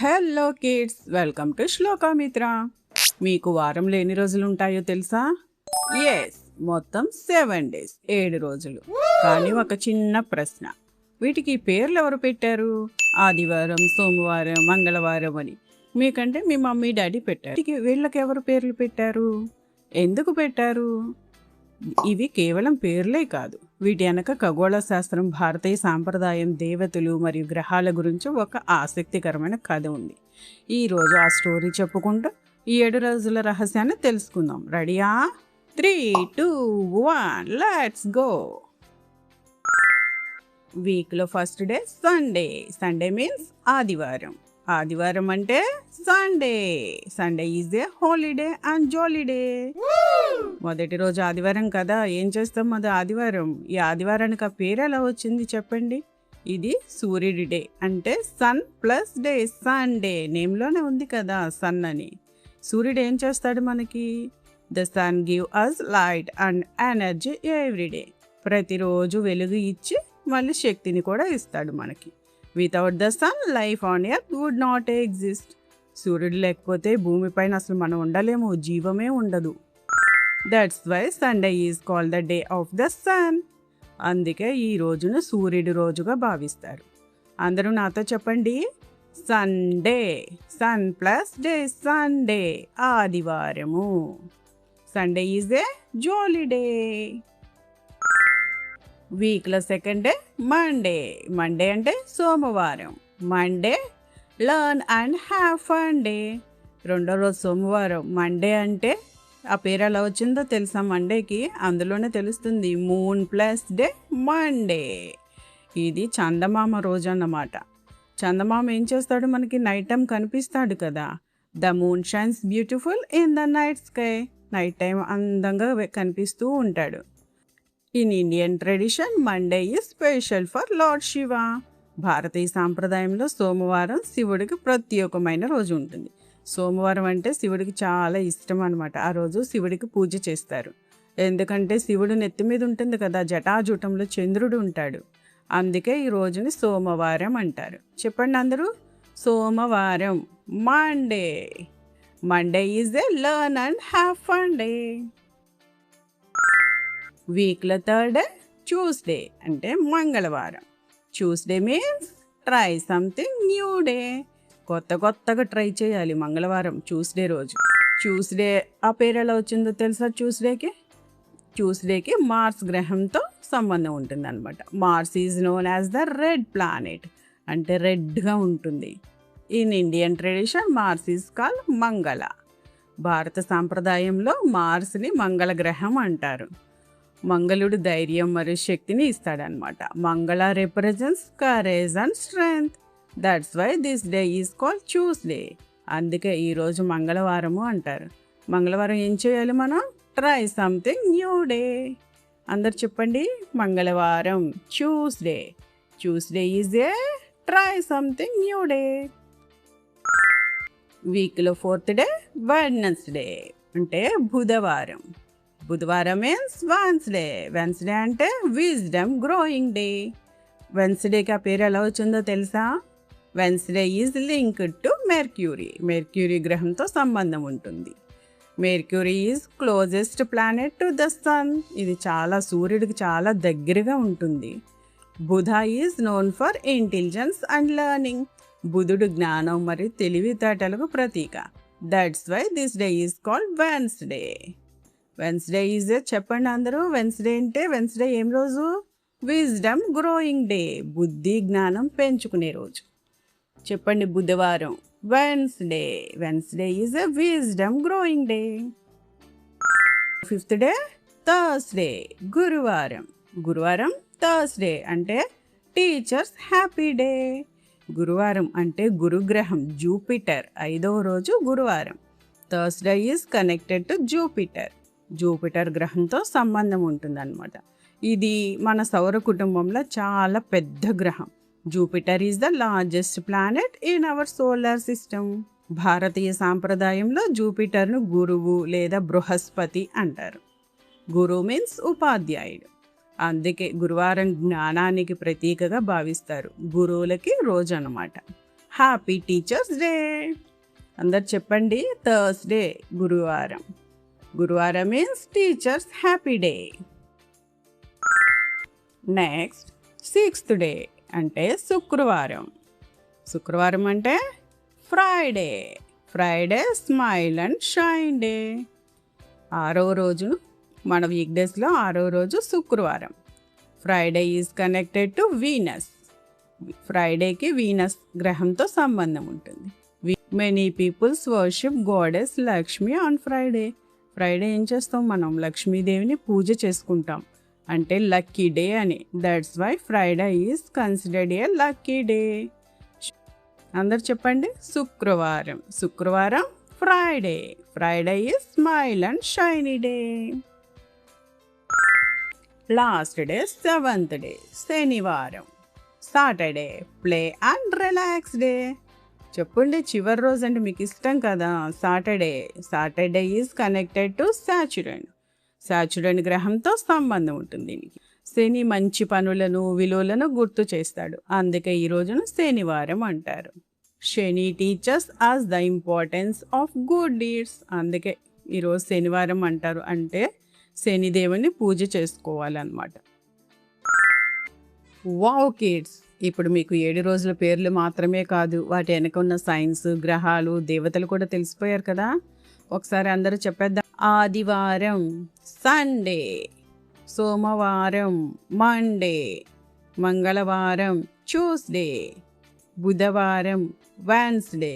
Hello kids, welcome to shloka మిత్ర. మీకు వారంలో ఎన్ని రోజులు ఉంటాయో తెలుసా? ఎస్, మొత్తం 7 days, 7 రోజులు. కానీ ఒక చిన్న ప్రశ్న, వీటికి పేర్లు ఎవరు పెట్టారు? ఆదివారం, సోమవారం, మంగళవారం అని మీకంటే మీ మమ్మీ డాడీ పెట్టారు. వీళ్ళకి ఎవరు పేర్లు పెట్టారు? ఎందుకు పెట్టారు? ఇవి కేవలం పేర్లే కాదు, వీటి వెనక ఖగోళ శాస్త్రం, భారతీయ సాంప్రదాయం, దేవతలు మరియు గ్రహాల గురించి ఒక ఆసక్తికరమైన కథ ఉంది. ఈరోజు ఆ స్టోరీ చెప్పుకుంటూ ఈ 7 రోజుల రహస్యాన్ని తెలుసుకుందాం. రెడీయా? 3, 2, 1 లెట్స్ గో. వీక్లో first day Sunday. Sunday means ఆదివారం. ఆదివారం అంటే Sunday. Sunday is a holiday and జాలీడే. మొదటి రోజు ఆదివారం కదా, ఏం చేస్తాం అది ఆదివారం. ఈ ఆదివారానికి ఆ పేరు ఎలా వచ్చింది చెప్పండి? ఇది సూర్యుడి డే, అంటే సన్ ప్లస్ డే, సండే. నేమ్లోనే ఉంది కదా సన్ అని. సూర్యుడు ఏం చేస్తాడు మనకి? The sun give us light and energy everyday. ప్రతిరోజు వెలుగు ఇచ్చి మళ్ళీ శక్తిని కూడా ఇస్తాడు మనకి. Without the sun life on earth would not exist. సూర్యుడు లేకపోతే భూమిపైన అసలు మనం ఉండలేము, జీవమే ఉండదు. That's why Sunday is called the day of the sun. అందుకే ఈ రోజును సూర్యుడి రోజుగా భావిస్తారు. అందరూ నాతో చెప్పండి, Sunday. Sun plus day, Sunday. ఆదివారము. Sunday is a jolly day. వీక్లో సెకండ్ డే మండే. మండే అంటే సోమవారం. Monday learn and have fun day. రెండో రోజు సోమవారం. మండే అంటే ఆ పేరు ఎలా వచ్చిందో తెలుసా మండేకి? అందులోనే తెలుస్తుంది. Moon plus day Monday. ఇది చందమామ రోజు అన్నమాట. చందమామ ఏం చేస్తాడు మనకి? నైట్ టైం కనిపిస్తాడు కదా. The moon shines beautiful in the night sky. Night time అందంగా కనిపిస్తూ ఉంటాడు. In Indian tradition Monday is special for lord Shiva. భారతీయ సాంప్రదాయంలో సోమవారం శివుడికి ప్రత్యేకమైన రోజు ఉంటుంది. సోమవారం అంటే శివుడికి చాలా ఇష్టం అనమాట. ఆ రోజు శివుడికి పూజ చేస్తారు. ఎందుకంటే శివుడు నెత్తి మీద ఉంటుంది కదా, జటాజూటంలో చంద్రుడు ఉంటాడు. అందుకే ఈ రోజుని సోమవారం అంటారు. చెప్పండి అందరూ, సోమవారం. Monday. Monday is a learn and have fun day. వీక్లో థర్డ్ డే ట్యూస్డే, అంటే మంగళవారం. Tuesday means try something new day. కొత్తగా ట్రై చేయాలి మంగళవారం, ట్యూస్డే రోజు. ట్యూస్డే ఆ పేరు ఎలా వచ్చిందో తెలుసా? ట్యూస్డేకి మార్స్ గ్రహంతో సంబంధం ఉంటుంది అనమాట. Mars is known as the red planet, అంటే రెడ్గా ఉంటుంది. In Indian tradition Mars is called Mangal. భారత సాంప్రదాయంలో మార్స్ని మంగళ గ్రహం అంటారు. మంగళుడు ధైర్యం మరియు శక్తిని ఇస్తాడనమాట. Mangala represents courage and strength. That's why this day is called Tuesday. అందుకే ఈరోజు మంగళవారము అంటారు. మంగళవారం ఏం చేయాలి మనం? Try something new day. అందరు చెప్పండి, మంగళవారం Tuesday. Tuesday is a try something new day. వీక్లో ఫోర్త్ డే వెడ్నెస్డే, అంటే బుధవారం. బుధవారం మీన్స్ వెన్స్డే. వెన్స్డే అంటే విజ్డమ్ గ్రోయింగ్ డే. వెన్స్డేకి ఆ పేరు ఎలా వచ్చిందో తెలుసా? Wednesday is linked to Mercury. Mercury గ్రహంతో సంబంధం ఉంటుంది. Mercury is closest planet to the sun. ఇది సూర్యుడికి చాలా దగ్గరగా ఉంటుంది. Budh is known for intelligence and learning. బుధుడు జ్ఞానం మరియు తెలివితేటలకు ప్రతీక. That's why this day is called Wednesday. Wednesday is చెప్పండి అందరూ, వెన్స్డే అంటే వెన్స్డే ఏం రోజు? Wisdom growing day. బుద్ధి జ్ఞానం పెంచుకునే రోజు. చెప్పండి, బుధవారం Wednesday. Wednesday is a wisdom growing day. Fifth day Thursday, గురువారం. గురువారం థర్స్డే అంటే టీచర్స్ హ్యాపీ డే. గురువారం అంటే గురుగ్రహం జూపిటర్. 5వ రోజు గురువారం. Thursday is connected to Jupiter. Jupiter గ్రహంతో సంబంధం ఉంటుందన్నమాట. ఇది మన సౌర కుటుంబంలో చాలా పెద్ద గ్రహం. Jupiter is the largest planet in our solar system. భారతీయ సాంప్రదాయంలో జూపిటర్ను గురువు లేదా బృహస్పతి అంటారు. గురువు మీన్స్ ఉపాధ్యాయుడు. అందుకే గురువారం జ్ఞానానికి ప్రతీకగా భావిస్తారు. గురువులకి రోజు అన్నమాట. Happy teachers day. అందరు చెప్పండి. థర్స్డే గురువారం. గురువారం means teachers happy day. Next 6th day అంటే శుక్రవారం. శుక్రవారం అంటే Friday. Friday smile and shine day. 6వ రోజు మన వీక్ డేస్లో 6వ రోజు శుక్రవారం. Friday is connected to Venus. ఫ్రైడేకి వీనస్ గ్రహంతో సంబంధం ఉంటుంది. Many peoples worship goddess Lakshmi on Friday. Friday ఏం చేస్తాం మనం? లక్ష్మీదేవిని పూజ చేసుకుంటాం, అంటే లక్కీ డే అని. That's why Friday is considered A lucky day. అందరు చెప్పండి. శుక్రవారం. శుక్రవారం Friday. Friday is smile and shiny day. Last day 7th day శనివారం. Saturday play and relax day. చెప్పండి, చివరి రోజు అంటే మీకు ఇష్టం కదా Saturday. Saturday is connected to Saturn. Saturn గ్రహంతో సంబంధం ఉంటుంది దీనికి. శని మంచి పనులను విలువలను గుర్తు చేస్తాడు, అందుకే ఈ రోజును శనివారం అంటారు. Shani teaches us the importance of good deeds. అందుకే ఈరోజు శనివారం అంటారు, అంటే శనిదేవుని పూజ చేసుకోవాలన్నమాట. వావ్ కిడ్స్, ఇప్పుడు మీకు 7 రోజుల పేర్లు మాత్రమే కాదు, వాటి వెనక ఉన్న సైన్స్, గ్రహాలు, దేవతలు కూడా తెలిసిపోయారు కదా. ఒకసారి అందరూ చెప్పేద్దాం. ఆదివారం సండే, సోమవారం మండే, మంగళవారం ట్యూస్డే, బుధవారం వెన్స్డే,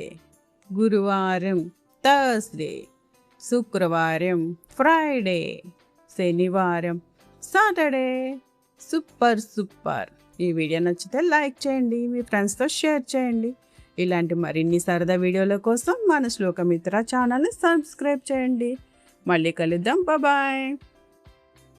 గురువారం థర్స్డే, శుక్రవారం ఫ్రైడే, శనివారం సాటర్డే. సూపర్. ఈ వీడియో నచ్చితే లైక్ చేయండి, మీ ఫ్రెండ్స్తో షేర్ చేయండి. ఇలాంటి మరిన్ని సరదా వీడియోల కోసం మన శ్లోకమిత్ర ఛానల్ని సబ్స్క్రైబ్ చేయండి. మళ్ళీ కలుద్దాం. బాయ్.